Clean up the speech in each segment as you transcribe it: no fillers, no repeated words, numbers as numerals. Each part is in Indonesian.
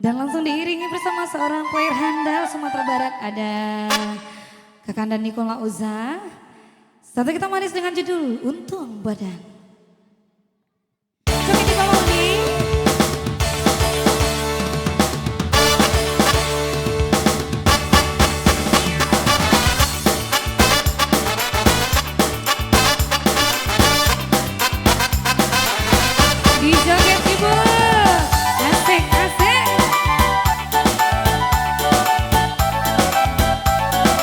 Dan langsung diiringi bersama seorang player handal Sumatera Barat ada Kakanda Nikola Uza. Satu kita manis dengan judul Untung Badan. Coba kita Maudi. Di joget ibu. Asik asik.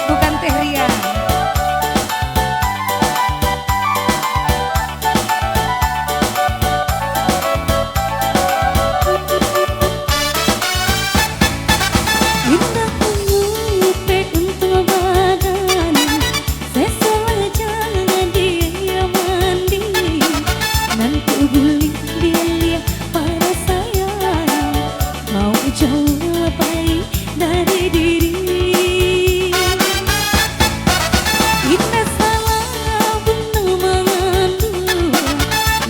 Bukan Teh Ria. Indah mengupe untuk badan, sesuai jangan dia mandi. Nanti buli dia lihat pada saya, mau jauh lebih dari diri. Indah salah bunuh mengandung,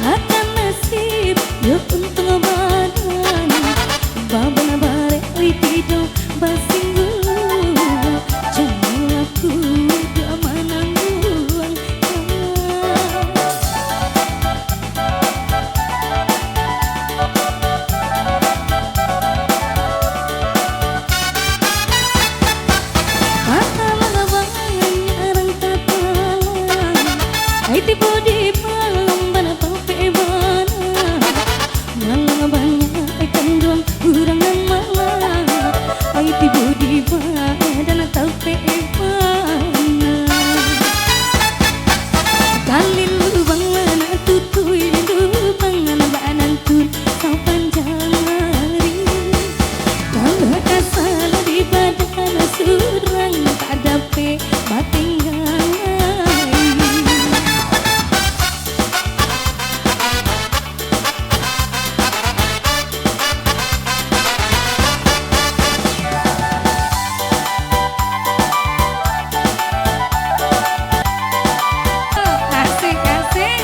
akan nasib yuk untuk badan. Babana bare oi tido basinggu, jangan aku dia menanggung. Katalah banyak orang katalah, ai tiba di malam bana pape bana, malam banyak ai kandung urang nang malah, ai tiba di badan tape bana. Kali lubang mana tutui lubang mana banan tun kau panjang hari. Kalau asal di badan surang tak dape batinggai. Asik asik.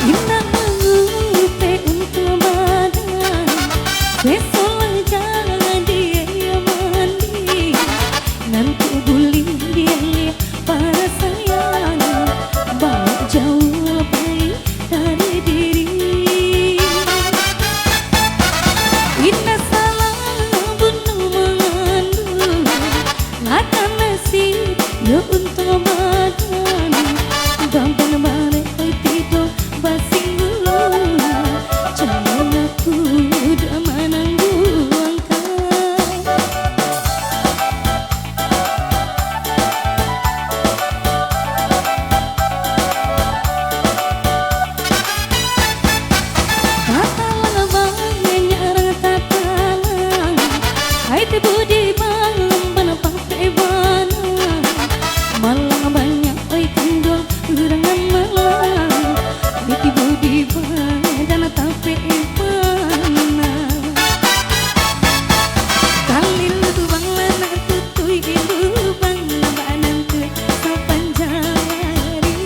Indah mengupe untuk badan, sesuai jangan dia mandi. Nanti buli dia lihat pada saya, bawa jauh lebih dari diri. Indah salah bunuh mengandung, akan nasib yuk untuk badan. Badan bare oi tido basinggu, jangan aku dia menanggung. Katalah banyak orang katalah, ai tiba di malam bana pape bana, malang banyak oi kandung urang nang malah, ai tiba di badan tape bana. Kali lubang mana tutui lubang banan tu kau panjang hari.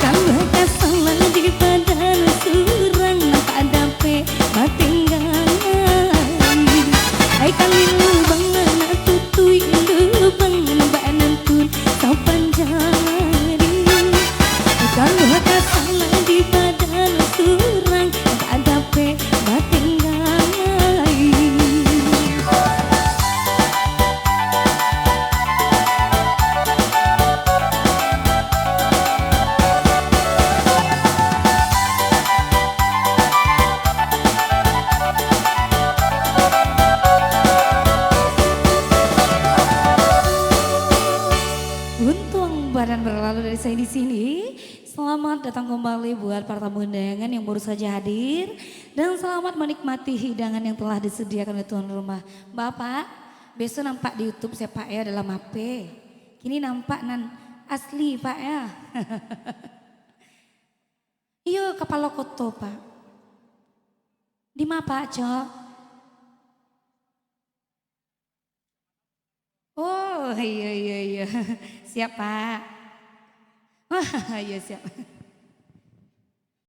Kalau kasalah di badan surang tak dape batinggai. Ai kali lubang mana tutui lubang banan tu kau panjang hari. Kalau kasalah di badan surang tak dape batinggai. Untung badan berlalu dari saya di sini. Selamat datang kembali buat para tamu undangan yang baru saja hadir dan selamat menikmati hidangan yang telah disediakan oleh tuan rumah. Bapak, besok nampak di YouTube saya Pak ya dalam HP. Kini nampak nan asli Pak ya. Iya kepala koto Pak. Di mana Pak Cok? Oh iya iya iya. Siap Pak. Wah iya siap.